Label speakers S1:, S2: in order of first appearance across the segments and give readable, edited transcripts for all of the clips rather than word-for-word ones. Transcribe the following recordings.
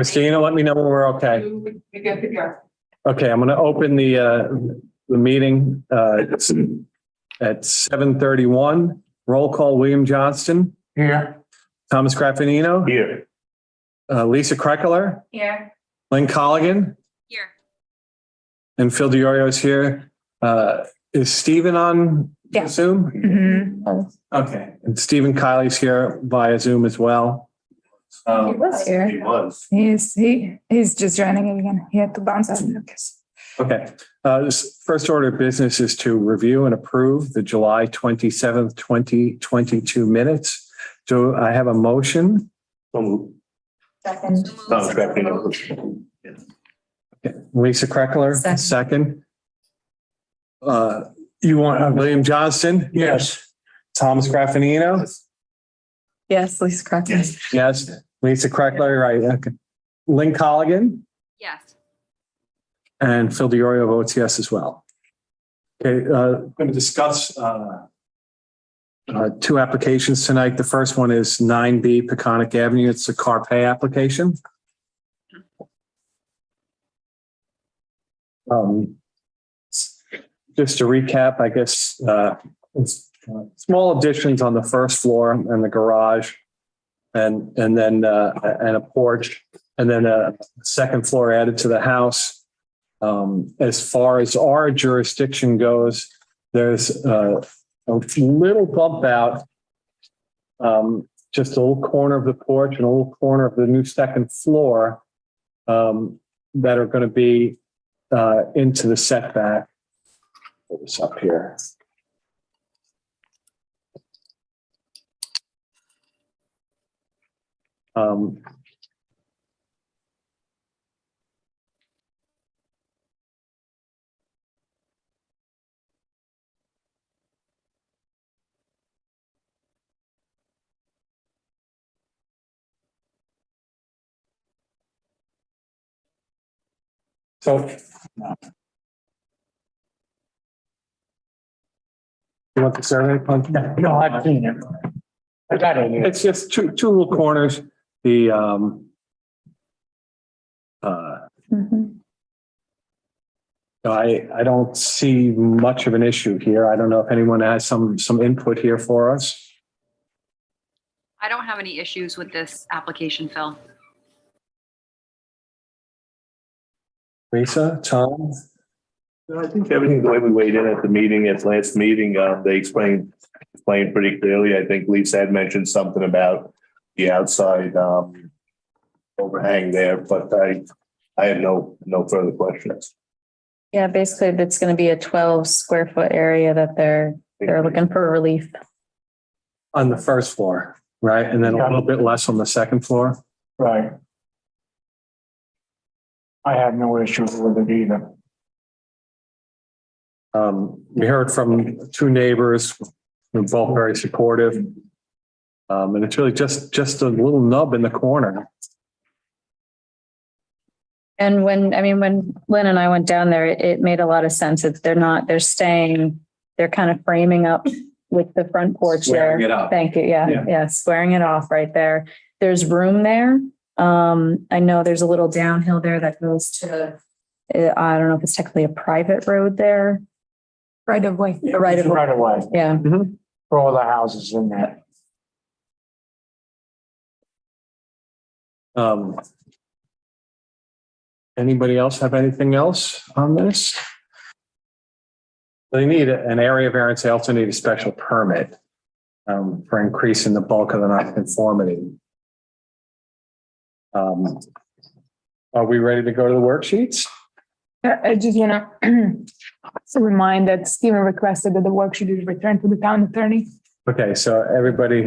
S1: Christina, let me know when we're okay.
S2: You get the go.
S1: Okay, I'm going to open the meeting at 7:31. Roll call, William Johnston,
S2: Here.
S1: Thomas Graffinino,
S2: Here.
S1: Lisa Kreckler,
S3: Here.
S1: Lynn Colligan,
S3: Here.
S1: and Phil DiOrio is here. Is Stephen on
S3: Yeah.
S1: Zoom?
S3: Mhm.
S1: Okay, and Stephen Kiley's here via Zoom as well.
S3: He was here.
S2: He was.
S3: He's just joining again. He had to bounce out.
S1: Okay, this first order of business is to review and approve the July 27th, 2022 minutes. Do I have a motion?
S3: Second.
S2: Thomas Graffinino.
S1: Okay, Lisa Kreckler,
S3: Second.
S1: second. You want William Johnston?
S2: Yes.
S1: Thomas Graffinino?
S3: Yes, Lisa Crackler.
S1: Yes. Lisa Kreckler, right, okay. Lynn Colligan
S3: Yes.
S1: and Phil DiOrio votes yes as well. Okay, going to discuss two applications tonight. The first one is 9B Peconic Avenue. It's a car pay application. Just to recap, I guess, it's, small additions on the first floor and the garage and then and a porch and then a second floor added to the house. As far as our jurisdiction goes, there's a little bump out, just a little corner of the porch and a little corner of the new second floor that are going to be into the setback. Put this up here. So you want the survey?
S2: No, I've seen it. I got it.
S1: It's just two little corners. The I don't see much of an issue here. I don't know if anyone has some input here for us.
S4: I don't have any issues with this application, Phil.
S1: Lisa, Tom,
S2: I think everything, the way we weighed in at the meeting, at last meeting, they explained pretty clearly. I think Lisa had mentioned something about the outside overhang there, but I had no further questions.
S3: Yeah, basically it's going to be a 12 square foot area that they're looking for relief.
S1: on the first floor, right? And then a little bit less on the second floor.
S5: Right. I have no issues with it either.
S1: We heard from two neighbors, they're both very supportive. And it's really just a little nub in the corner.
S3: And when Lynn and I went down there, it made a lot of sense. They're kind of framing up with the front porch
S1: Squaring
S3: there.
S1: it up.
S3: Thank you.
S1: Yeah.
S3: Yeah. Squaring it off right there. There's room there. I know there's a little downhill there that goes to, I don't know if it's technically a private road there. Right of way. Right of way.
S5: Right away
S3: Yeah.
S5: for all the houses in there.
S1: Anybody else have anything else on this? They need an area variance. They also need a special permit for increasing the bulk of the nonconformity. Are we ready to go to the worksheets?
S6: I just to remind that Stephen requested that the worksheet is returned to the town attorney.
S1: Okay, so everybody.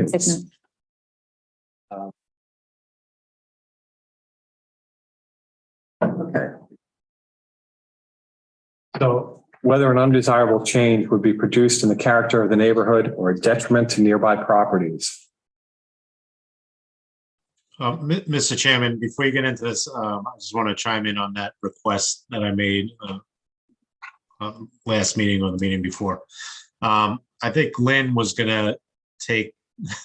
S1: Okay. So whether an undesirable change would be produced in the character of the neighborhood or a detriment to nearby properties.
S7: Mr. Chairman, before you get into this, I just want to chime in on that request that I made last meeting or the meeting before. I think Lynn was going to take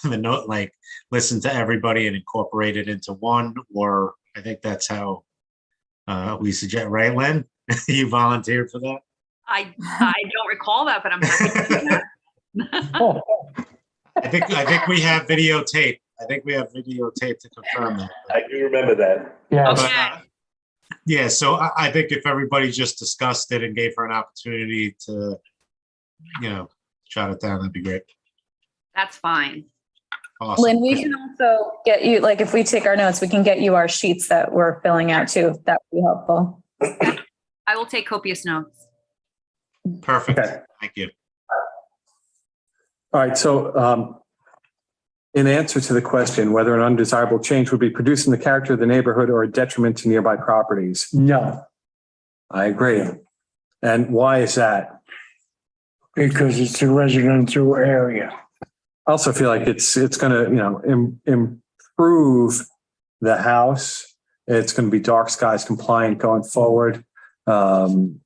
S7: the note, like listen to everybody and incorporate it into one, or I think that's how we suggest, right, Len? You volunteered for that?
S4: I don't recall that, but I'm happy to do that.
S5: Oh,
S7: I think we have videotape. I think we have videotape to confirm that.
S2: I do remember that.
S5: yes,
S7: But,
S4: Okay.
S7: yeah, so I think if everybody just discussed it and gave her an opportunity to, jot it down, that'd be great.
S4: That's fine.
S7: Awesome.
S3: Lynn, we can also get you, like, if we take our notes, we can get you our sheets that we're filling out too. If that would be helpful.
S4: I will take copious notes.
S7: Perfect.
S1: Okay.
S7: Thank you.
S1: All right, so in answer to the question whether an undesirable change would be produced in the character of the neighborhood or a detriment to nearby properties,
S5: no,
S1: I agree. And why is that?
S5: because it's a residential area.
S1: I also feel like it's going to, improve the house. It's going to be dark skies compliant going forward. It's going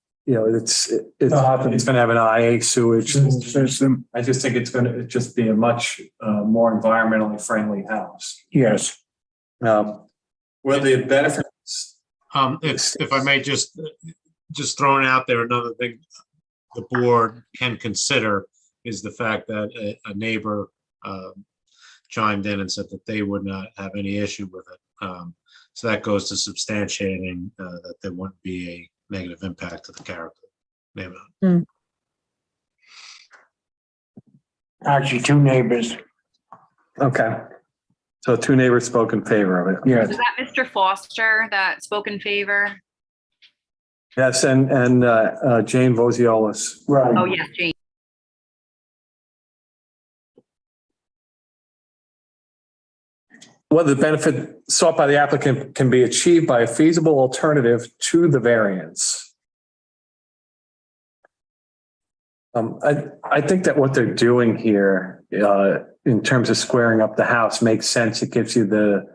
S1: to have an IA sewage
S5: System,
S1: I just think it's going to just be a much more environmentally friendly house.
S5: yes.
S1: Will the benefits?
S7: If I may just throwing out there, another thing the board can consider is the fact that a neighbor chimed in and said that they would not have any issue with it. So that goes to substantiating that there wouldn't be a negative impact to the character neighborhood.
S5: Actually, two neighbors,
S1: Okay. So two neighbors spoke in favor of it.
S5: yes.
S4: Was that Mr. Foster that spoke in favor?
S1: Yes, and Jane Voziolis.
S5: Right.
S4: Oh, yes, Jane.
S1: Whether the benefit sought by the applicant can be achieved by a feasible alternative to the variance. I think that what they're doing here, in terms of squaring up the house, makes sense. It gives you the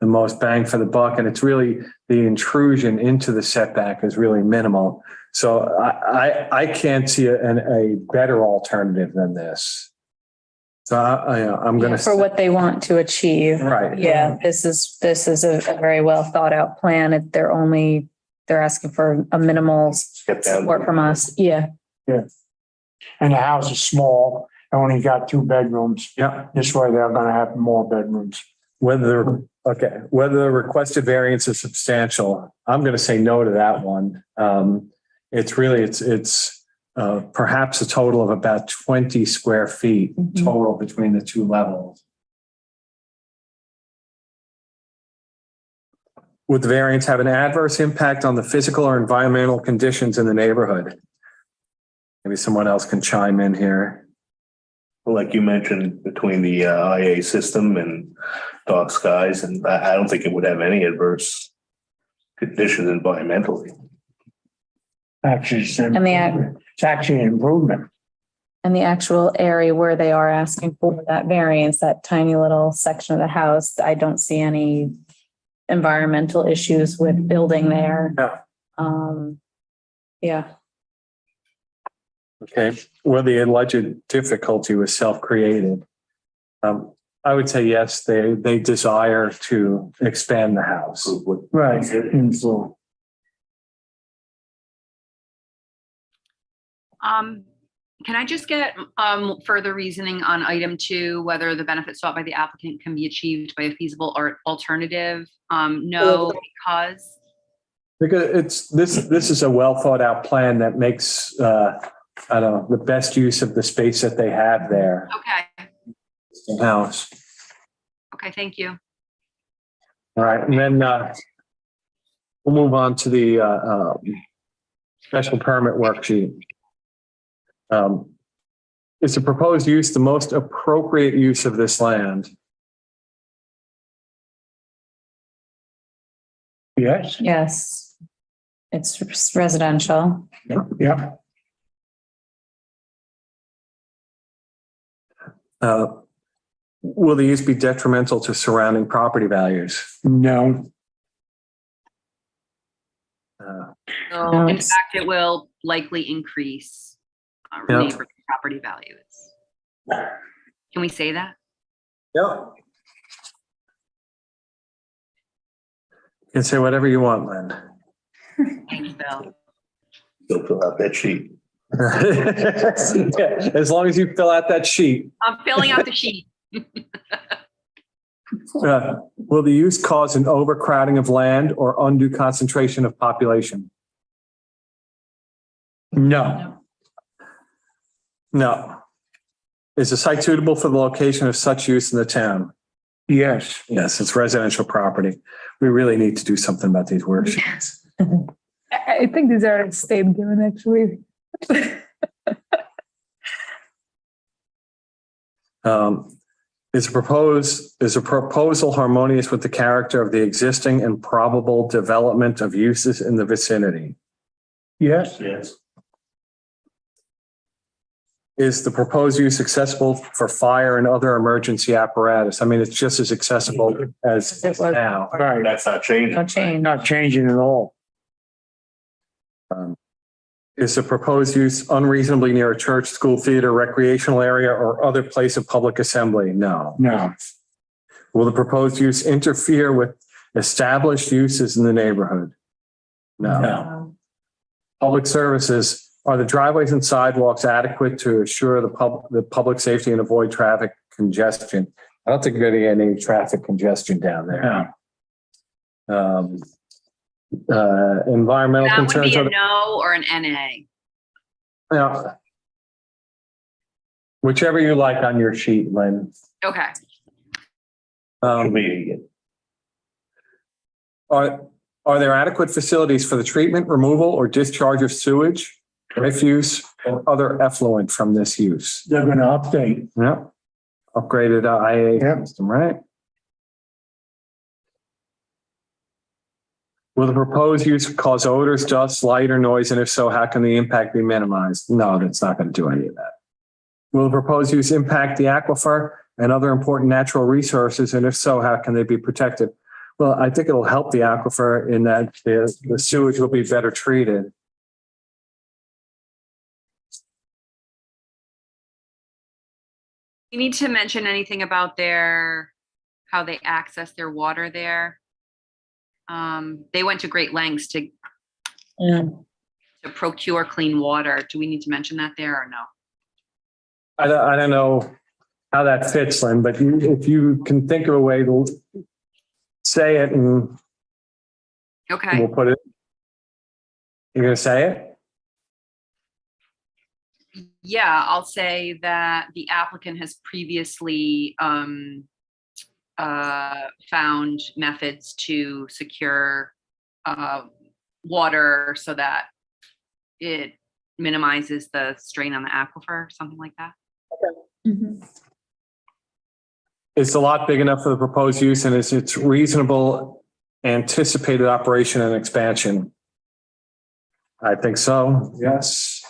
S1: most bang for the buck, and it's really the intrusion into the setback is really minimal. So I can't see a better alternative than this. So I'm going to
S3: For what they want to achieve.
S1: right.
S3: Yeah, this is a very well thought out plan. They're asking for a minimal
S2: Step down.
S3: support from us. Yeah.
S5: And the house is small, only got 2 bedrooms.
S1: Yeah.
S5: This way they're gonna have more bedrooms.
S1: Whether the requested variance is substantial, I'm going to say no to that one. It's perhaps a total of about 20 square feet
S3: Mhm.
S1: total between the two levels. Would the variance have an adverse impact on the physical or environmental conditions in the neighborhood? Maybe someone else can chime in here.
S2: Well, like you mentioned, between the IA system and dark skies, and I don't think it would have any adverse conditions environmentally.
S5: Actually,
S3: And
S5: it's actually an improvement.
S3: And the actual area where they are asking for that variance, that tiny little section of the house, I don't see any environmental issues with building there.
S1: Yeah.
S3: Yeah.
S1: Okay. Well, the alleged difficulty was self-created. I would say yes, they desire to expand the house.
S5: Right. And so,
S4: Can I just get further reasoning on item 2, whether the benefit sought by the applicant can be achieved by a feasible or alternative? No, because.
S1: Because this is a well thought out plan that makes, the best use of the space that they have there.
S4: Okay.
S1: House.
S4: Okay, thank you.
S1: All right. And then, we'll move on to the, special permit worksheet. Is the proposed use the most appropriate use of this land?
S5: yes,
S3: Yes. It's residential.
S5: yeah,
S1: Will the use be detrimental to surrounding property values?
S5: no,
S4: So,
S3: No,
S4: in
S3: it's-
S4: fact, it will likely increase
S1: Yeah.
S4: neighborhood property values. Can we say that?
S1: Yeah. You can say whatever you want, Lynn.
S4: Thanks, Bill.
S2: Go fill out that sheet.
S1: Yeah, as long as you fill out that sheet.
S4: I'm filling out the sheet.
S1: Will the use cause an overcrowding of land or undue concentration of population? No. No. Is the site suitable for the location of such use in the town?
S5: Yes.
S1: Yes, it's residential property. We really need to do something about these worksheets.
S6: I think these are state given actually.
S1: Is a proposal harmonious with the character of the existing and probable development of uses in the vicinity?
S5: Yes.
S2: Yes.
S1: Is the proposed use accessible for fire and other emergency apparatus? I mean, it's just as accessible as
S3: It was.
S1: now.
S5: Right.
S2: That's not changing.
S3: No change.
S5: Not changing at all.
S1: Is the proposed use unreasonably near a church, school, theater, recreational area, or other place of public assembly? No.
S5: No.
S1: Will the proposed use interfere with established uses in the neighborhood? No. Public services, are the driveways and sidewalks adequate to assure the public safety and avoid traffic congestion? I don't think you're going to get any traffic congestion down there.
S5: No.
S1: Environmental
S4: That would
S1: concerns.
S4: be a no or an NA.
S1: Yeah. Whichever you like on your sheet, Lynn.
S4: Okay.
S2: Should be-
S1: Are there adequate facilities for the treatment, removal, or discharge of sewage, refuse, or other effluent from this use?
S5: They're going to update.
S1: Yeah. Upgraded IA
S5: Yep.
S1: system, right? Will the proposed use cause odors, dust, light, or noise? And if so, how can the impact be minimized? No, that's not going to do any of that. Will the proposed use impact the aquifer and other important natural resources? And if so, how can they be protected? Well, I think it'll help the aquifer in that the sewage will be better treated.
S4: You need to mention anything about how they access their water there. They went to great lengths to procure clean water. Do we need to mention that there or no?
S1: I don't know how that fits, Lynn, but if you can think of a way to say it and
S4: Okay.
S1: we'll put it. You're going to say it?
S4: Yeah, I'll say that the applicant has previously found methods to secure water so that it minimizes the strain on the aquifer, something like that.
S1: Is the lot big enough for the proposed use and is its reasonable anticipated operation and expansion? I think so, yes.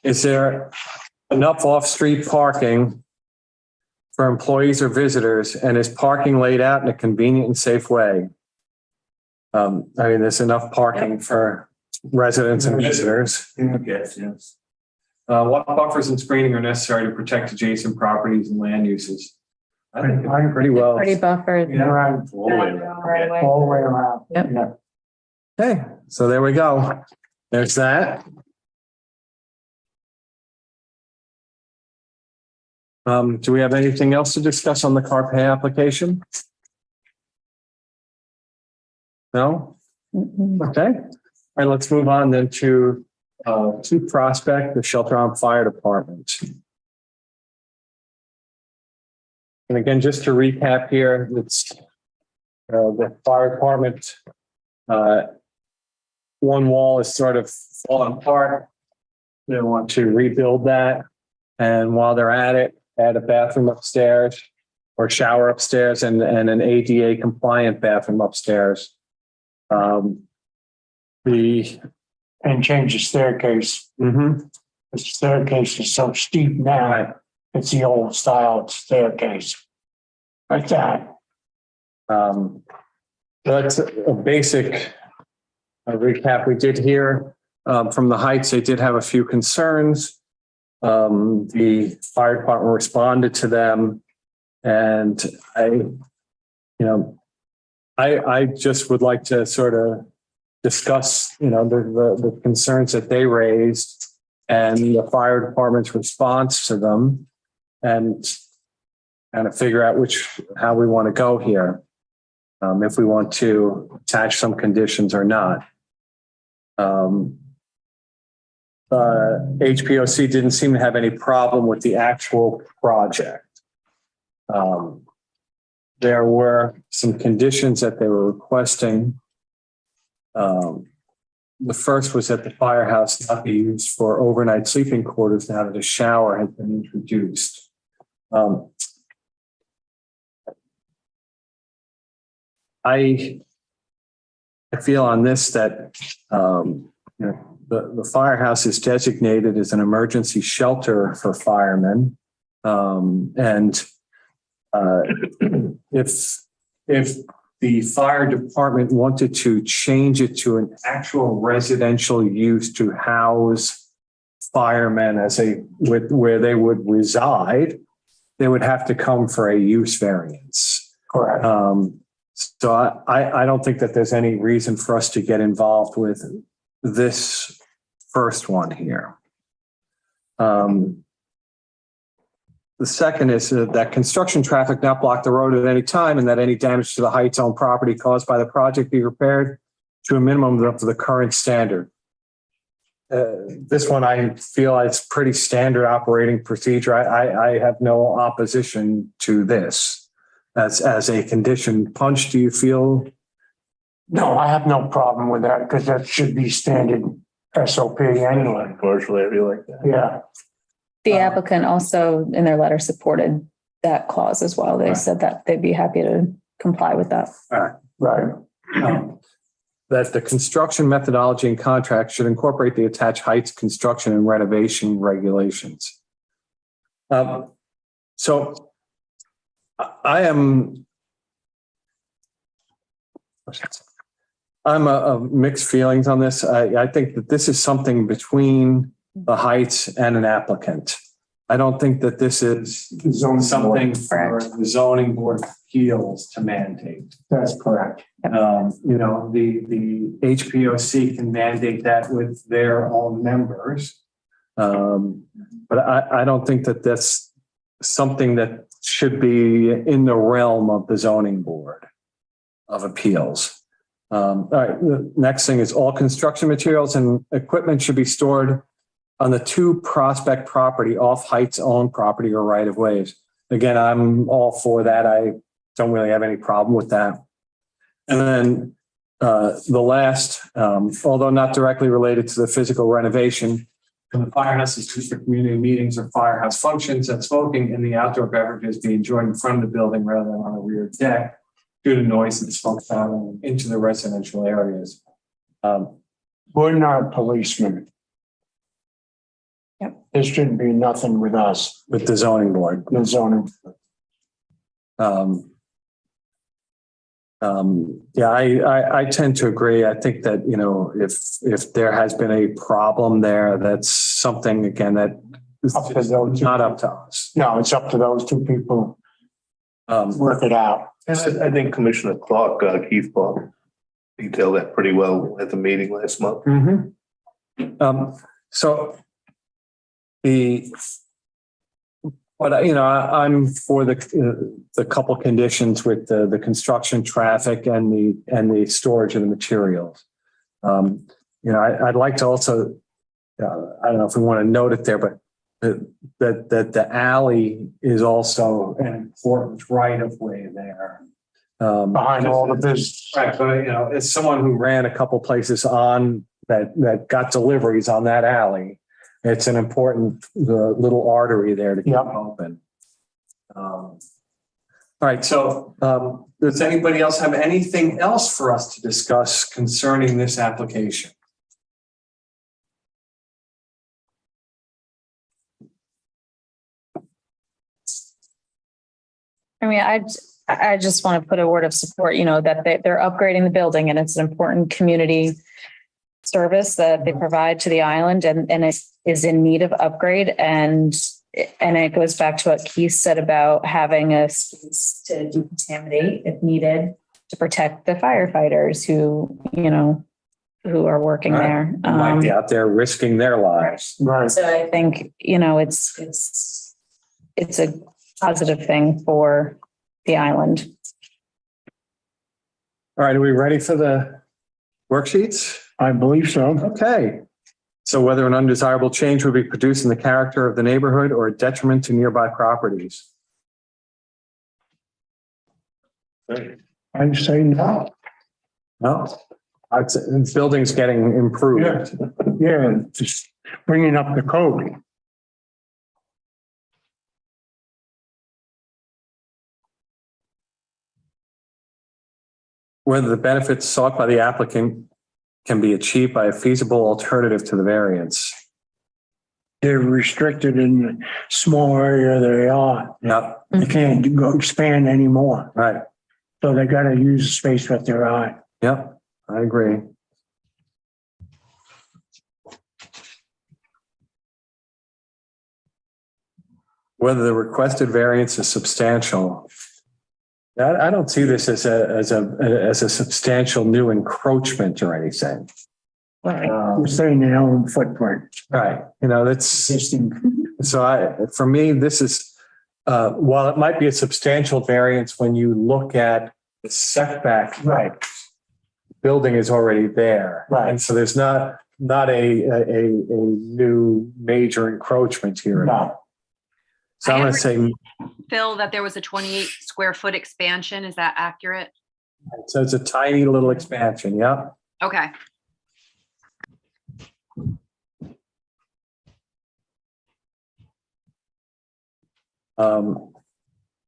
S1: Is there enough off-street parking for employees or visitors, and is parking laid out in a convenient and safe way? I mean, there's enough parking for residents and visitors.
S2: Yes.
S1: What buffers and screening are necessary to protect adjacent properties and land uses? I think it's pretty well.
S3: Pretty buffered.
S1: Yeah.
S5: Right.
S2: All the way around.
S3: Right away.
S5: All the way around.
S3: Yep.
S5: Yeah.
S1: Okay, so there we go. There's that. Do we have anything else to discuss on the car pay application? No? Okay. All right, let's move on then to Prospect, the Shelter on Fire Department. And again, just to recap here, it's the fire department. One wall is sort of falling apart. They want to rebuild that. And while they're at it, add a bathroom upstairs or shower upstairs and an ADA compliant bathroom upstairs.
S5: And change the staircase. The staircase is so steep now.
S1: Right.
S5: It's the old style staircase. Like that.
S1: That's a basic recap. We did hear from the Heights, they did have a few concerns. The fire department responded to them, and I just would like to sort of discuss, the concerns that they raised and the fire department's response to them and kind of figure out how we want to go here. If we want to attach some conditions or not. HPOC didn't seem to have any problem with the actual project. There were some conditions that they were requesting. The first was that the firehouse not be used for overnight sleeping quarters now that a shower has been introduced. I feel on this that the firehouse is designated as an emergency shelter for firemen. And if the fire department wanted to change it to an actual residential use to house firemen where they would reside, they would have to come for a use variance.
S5: Correct.
S1: So I don't think that there's any reason for us to get involved with this first one here. The second is that construction traffic not block the road at any time and that any damage to the Heights owned property caused by the project be repaired to a minimum of the current standard. This one, I feel it's pretty standard operating procedure. I have no opposition to this as a condition. Punch, do you feel?
S5: No, I have no problem with that because that should be standard SOP anyway.
S2: Commercial area like that.
S5: Yeah.
S3: The applicant also in their letter supported that clause as well. They said that they'd be happy to comply with that.
S5: Right.
S1: That the construction methodology and contract should incorporate the attached heights construction and renovation regulations. So I'm a mixed feelings on this. I think that this is something between the Heights and an applicant. I don't think that this is something for the zoning board of appeals to mandate.
S5: That's correct.
S1: The HPOC can mandate that with their own members. But I don't think that that's something that should be in the realm of the zoning board of appeals. All right, the next thing is all construction materials and equipment should be stored on the 2 Prospect property off Heights owned property or right of ways. Again, I'm all for that. I don't really have any problem with that. And then the last, although not directly related to the physical renovation, the firehouse is used for community meetings or firehouse functions, that smoking and the outdoor beverages be enjoyed in front of the building rather than on a rear deck due to noise and smoke traveling into the residential areas.
S5: We're not policemen.
S3: Yep.
S5: There shouldn't be nothing with us,
S1: With the zoning board.
S5: the zoning.
S1: I tend to agree. I think that, if there has been a problem there, that's something, again, that is
S5: Up to those.
S1: not up to us.
S5: No, it's up to those 2 people. Work it out.
S2: And I think Commissioner Clark, Keith Clark, detailed that pretty well at the meeting last month.
S1: So I'm for the couple conditions with the construction traffic and the storage of the materials. I'd like to also, I don't know if we want to note it there, but that the alley is also an important right of way there.
S5: Behind all the business.
S1: Right, but as someone who ran a couple places on that got deliveries on that alley, it's an important little artery there to keep open. All right, so does anybody else have anything else for us to discuss concerning this application?
S3: I mean, I just want to put a word of support, that they're upgrading the building and it's an important community service that they provide to the island and it is in need of upgrade. And it goes back to what Keith said about having a space to decontaminate if needed. to protect the firefighters who, you know, who are working there.
S1: Might be out there risking their lives.
S5: Right.
S3: So I think, you know, it's a positive thing for the island.
S1: All right, are we ready for the worksheets?
S5: I believe so.
S1: Okay. So whether an undesirable change would be produced in the character of the neighborhood or a detriment to nearby properties.
S5: I'd say no.
S1: No, I'd say the building's getting improved.
S5: Yeah, just bringing up the code.
S1: Whether the benefits sought by the applicant can be achieved by a feasible alternative to the variance.
S5: They're restricted in the small area they are.
S1: Yep,
S5: They can't go expand anymore.
S1: right.
S5: So they gotta use the space that they're on.
S1: Yep, I agree. Whether the requested variance is substantial. I don't see this as a substantial new encroachment or anything.
S5: We're saying their own footprint.
S1: Right, you know, that's,
S5: Existing.
S1: for me, this is, while it might be a substantial variance when you look at the setback.
S5: Right.
S1: Building is already there.
S5: Right.
S1: And so there's not a new major encroachment here.
S5: No.
S1: So I'm going to say,
S4: Phil, that there was a 28 square foot expansion. Is that accurate?
S1: so it's a tiny little expansion, yeah.
S4: Okay.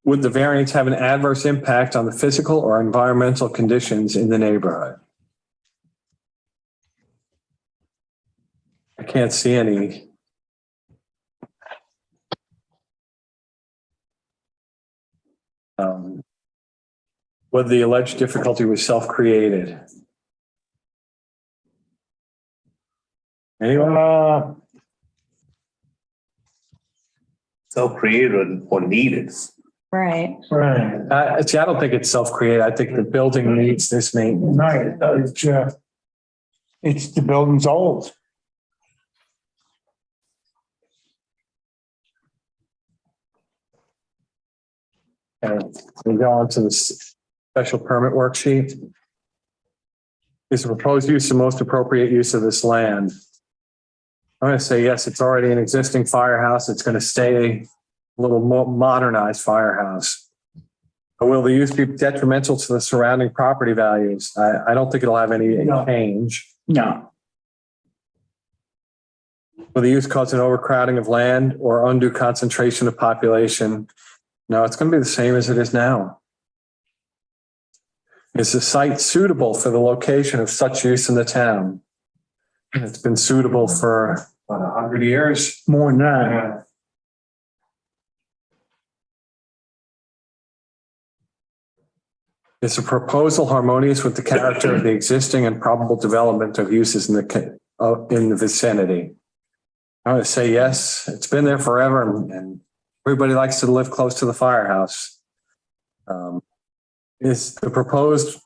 S1: Would the variance have an adverse impact on the physical or environmental conditions in the neighborhood? I can't see any. Whether the alleged difficulty was self-created. Anyone?
S2: Self-created or needed.
S3: Right.
S5: Right.
S1: See, I don't think it's self-created. I think the building needs this maintenance.
S5: Right. It's the building's old.
S1: And we go on to the special permit worksheet. Is the proposed use the most appropriate use of this land? I'm going to say yes, it's already an existing firehouse. It's going to stay a little more modernized firehouse. But will the use be detrimental to the surrounding property values? I don't think it'll have any
S5: No.
S1: change.
S5: No.
S1: Will the use cause an overcrowding of land or undue concentration of population? No, it's going to be the same as it is now. Is the site suitable for the location of such use in the town? It's been suitable for, 100 years?
S5: More than that.
S1: Is the proposal harmonious with the character of the existing and probable development of uses in the vicinity? I'm going to say yes. It's been there forever and everybody likes to live close to the firehouse. Is the proposed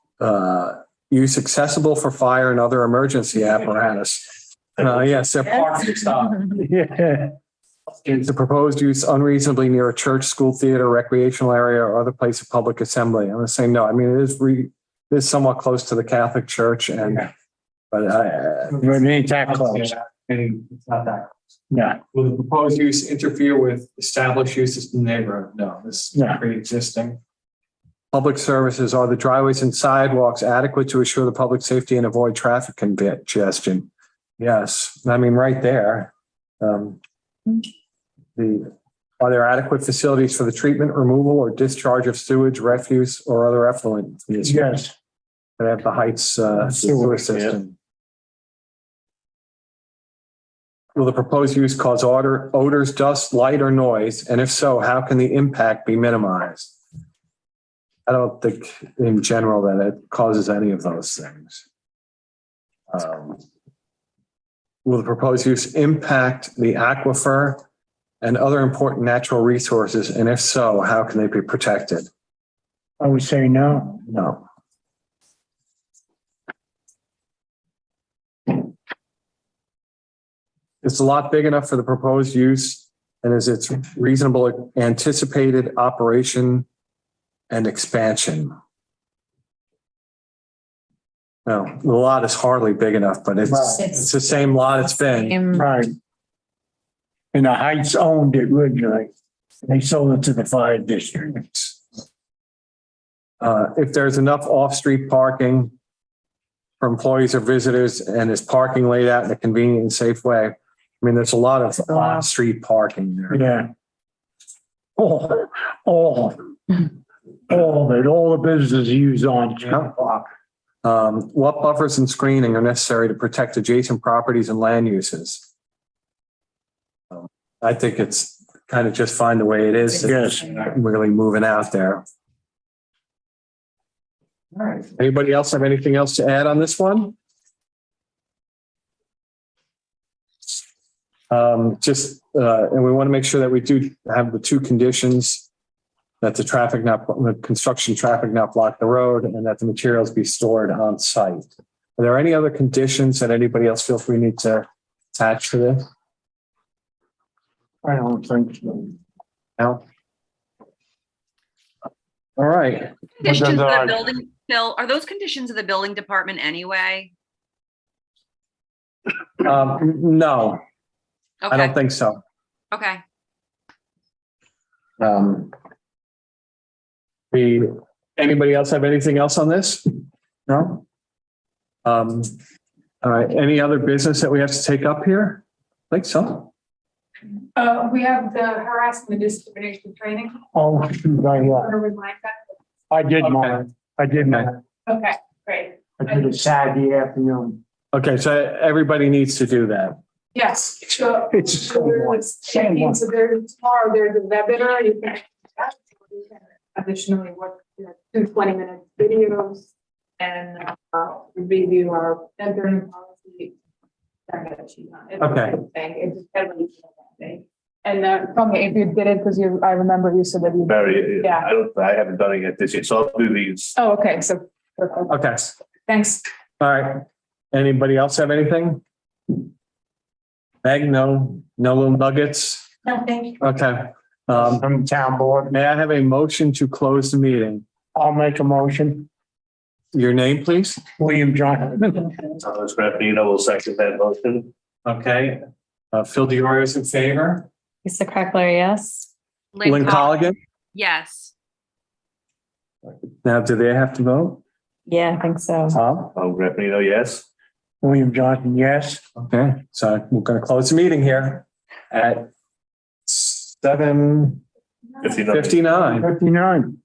S1: use accessible for fire and other emergency apparatus? Yes, they're parking stop.
S5: Yeah.
S1: Is the proposed use unreasonably near a church, school, theater, recreational area, or other place of public assembly? I'm going to say no. I mean, it is somewhat close to the Catholic Church, but
S5: But it ain't that close.
S1: it's not that.
S5: Yeah.
S1: Will the proposed use interfere with established uses in the neighborhood? No, this is
S5: No.
S1: pre-existing. Public services, are the driveways and sidewalks adequate to assure the public safety and avoid traffic congestion? Yes, I mean, right there. Are there adequate facilities for the treatment, removal, or discharge of sewage, refuse, or other effluent?
S5: Yes.
S1: They have the Heights sewer
S5: Sewer,
S1: system. Will the proposed use cause odors, dust, light, or noise? And if so, how can the impact be minimized? I don't think in general that it causes any of those things. Will the proposed use impact the aquifer and other important natural resources? And if so, how can they be protected?
S5: I would say no.
S1: No. Is the lot big enough for the proposed use? And is its reasonable anticipated operation and expansion? No, the lot is hardly big enough, but it's the same lot it's been.
S5: Right. And the Heights owned it originally. They sold it to the fire district.
S1: If there's enough off-street parking for employees or visitors and is parking laid out in a convenient and safe way. I mean, there's a lot of off-street parking there.
S5: Yeah. All of it, all the businesses use on street park.
S1: What buffers and screening are necessary to protect adjacent properties and land uses? I think it's kind of just fine the way it is.
S5: Yes.
S1: Not really moving out there. All right. Anybody else have anything else to add on this one? And we want to make sure that we do have the two conditions, that the construction traffic not block the road and that the materials be stored on site. Are there any other conditions that anybody else feels we need to attach to this?
S5: I don't think so.
S1: No? All right.
S4: Conditions of the
S5: But
S4: building, Phil, are those conditions of the building department anyway?
S1: No, I
S4: Okay,
S1: don't think so.
S4: okay.
S1: Anybody else have anything else on this? No? All right, any other business that we have to take up here? I think so.
S6: We have the harassment and discrimination training.
S5: Oh, right, yeah.
S6: Want to remind that?
S5: I did mine. I did mine.
S6: Okay, great.
S5: I did it Saturday afternoon.
S1: Okay, so everybody needs to do that.
S6: Yes, so.
S5: It's
S6: So there's, so there's tomorrow, there's a webinar, you can. Additionally, what, 2 20-minute videos and review our entering policy.
S1: Okay.
S6: It's heavily. And Tommy, if you did it, because I remember you said that you.
S2: Very,
S6: Yeah.
S2: I haven't done it yet this year, so I'll do these.
S6: Oh, okay, so. Perfect.
S1: Okay,
S6: Thanks.
S1: all right. Anybody else have anything? Meg, no little nuggets?
S6: No, thank you.
S1: Okay.
S5: From town board.
S1: May I have a motion to close the meeting?
S5: I'll make a motion.
S1: Your name, please?
S5: William Johnson.
S2: Thomas Graffino will second that motion.
S1: Okay. Phil Diorio is in favor.
S3: Lisa Crackler, yes.
S1: Lynn Colligan?
S4: Yes.
S1: Now, do they have to vote?
S3: Yeah, I think so.
S1: Tom?
S2: Oh, Graffino, yes.
S5: William Johnson, yes.
S1: Okay, so we're going to close the meeting here at 7:59.
S5: 59.